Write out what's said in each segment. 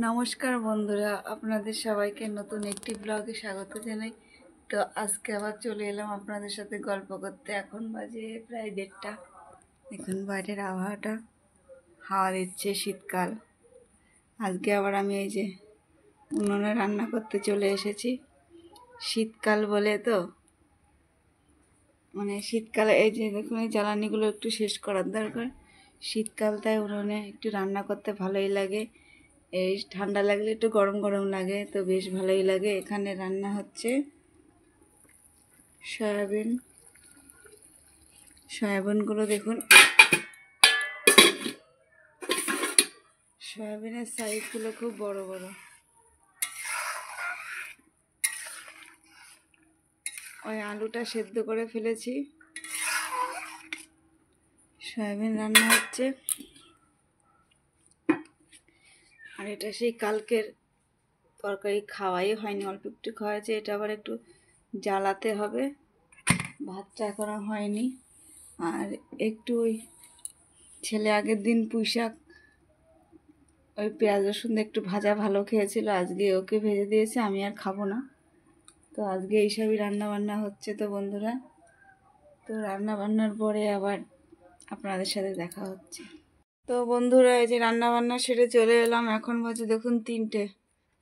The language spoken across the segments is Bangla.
নমস্কার বন্ধুরা, আপনাদের সবাইকে নতুন একটি ব্লগে স্বাগত জানাই। তো আজকে আবার চলে এলাম আপনাদের সাথে গল্প করতে। এখন বাজে প্রায় 1:30। দেখুন বাইরের আবহাওয়াটা, হাওয়া দিচ্ছে, শীতকাল। আজকে আবার আমি এই যে উনুনে রান্না করতে চলে এসেছি। শীতকাল বলে তো শীতকালে এই যে দেখুন এই জ্বালানিগুলো একটু শেষ করার দরকার। শীতকাল তাই উনুনে একটু রান্না করতে ভালোই লাগে। এই ঠান্ডা লাগলে একটু গরম গরম লাগে, তো বেশ ভালোই লাগে। এখানে রান্না হচ্ছে সয়াবিনগুলো দেখুন, সয়াবিনের সাইজগুলো খুব বড় বড়। ওই আলুটা সেদ্ধ করে ফেলেছি, সয়াবিন রান্না হচ্ছে। আর এটা সেই কালকের তরকারি, খাওয়াই হয়নি, অল্প একটু খাওয়াছে। এটা আবার একটু জ্বালাতে হবে, ভাতটা এখনো হয়নি। আর একটু ওই ছেলে আগের দিন পুঁইশাক ওই পেঁয়াজ রসুন একটু ভাজা ভালো খেয়েছিল, আজকে ওকে ভেজে দিয়েছে, আমি আর খাবো না। তো আজকে এইসবই রান্না বান্না হচ্ছে। তো বন্ধুরা, তো রান্না বান্নার পরে আবার আপনাদের সাথে দেখা হচ্ছে। তো বন্ধুরা, এই যে রান্না বান্না সেরে চলে এলাম। এখন বাজে দেখুন 3টে।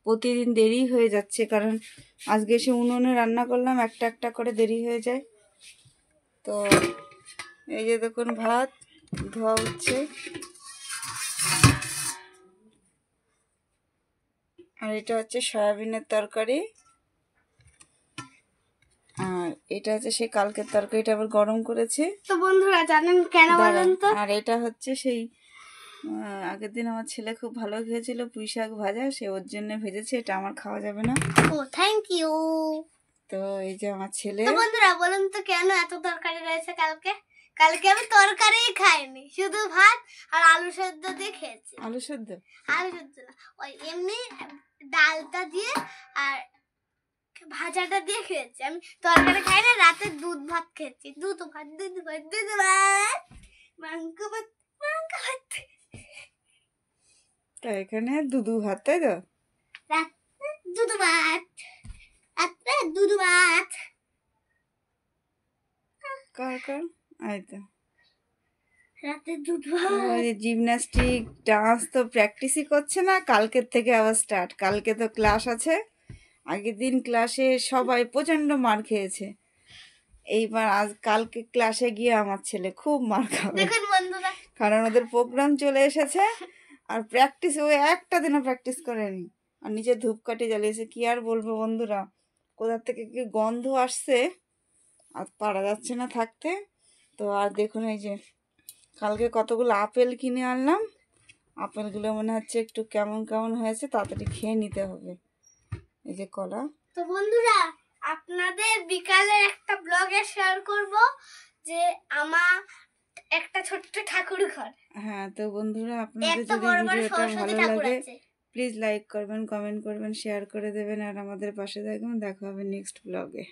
প্রতিদিন দেরি হয়ে যাচ্ছে, কারণ আজকে এসে উনুনে রান্না করলাম, একটা একটা করে দেরি হয়ে যায়। তো এই যে দেখুন ভাত ধোয়া হচ্ছে, আর এটা হচ্ছে সয়াবিনের তরকারি, আর এটা হচ্ছে সেই কালকের তরকারিটা আবার গরম করেছে। তো বন্ধুরা জানেন কেন বলেন তো? আর এটা হচ্ছে সেই আগের দিন আমার ছেলে খুব ভালো খেয়েছিল পুঁইশাক ভাজা, সে ওর জন্য ভেজেছে। এটা আমার খাওয়া যাবে না। ও থ্যাংক ইউ। তো এই যে আমার ছেলে। তো বন্ধুরা বলেন তো কেন এত তরকারি রয়েছে কালকে? কালকে আমি তরকারিই খাইনি, শুধু ভাত আর আলু সেদ্ধ দিয়ে খেয়েছি। আলু সেদ্ধ না, ওই এমনি ডালটা দিয়ে আর ভাজাটা দিয়ে খেয়েছি। আমি তরকারি খাই না, রাতে দুধ ভাত খেয়েছি। দুধ ভাত মাংস ভাত। তা এখানে দুধু ভাত, তাই তো? দুধ ভাত, দুধ ভাত। কার এই তো রাতে দুধ ভাত। জিমন্যাস্টিক ডান্স তো প্র্যাকটিসই করছে না, কালকের থেকে আবার স্টার্ট। কালকে তো ক্লাস আছে। আগের দিন ক্লাসে সবাই প্রচণ্ড মার খেয়েছে, এইবার কালকে ক্লাসে গিয়ে আমার ছেলে খুব মার খাবে, কারণ ওদের প্রোগ্রাম চলে এসেছে। আর প্র্যাকটিস ও একটা দিনও প্র্যাকটিস করেনি, আর নিচে ধূপকাঠি জ্বালিয়েছে। কি আর বলবো বন্ধুরা, কোথা থেকে কি গন্ধ আসছে, আর পারা যাচ্ছে না থাকতে। তো আর দেখুন এই যে কালকে কতগুলো আপেল কিনে আনলাম, আপেলগুলো মনে হচ্ছে একটু কেমন কেমন হয়েছে, তাড়াতাড়ি খেয়ে নিতে হবে। এই যে কলা। তো বন্ধুরা, আপনাদের বিকালে একটা ব্লগে শেয়ার করব যে আমার একটা ছোট্ট ঠাকুর ঘর। হ্যাঁ, তো বন্ধুরা আপনাদের যদি ভিডিওটা ভালো লাগে প্লিজ লাইক করবেন, কমেন্ট করবেন, শেয়ার করে দেবেন, আর আমাদের পাশে থাকবেন। দেখা হবে নেক্সট ব্লগে।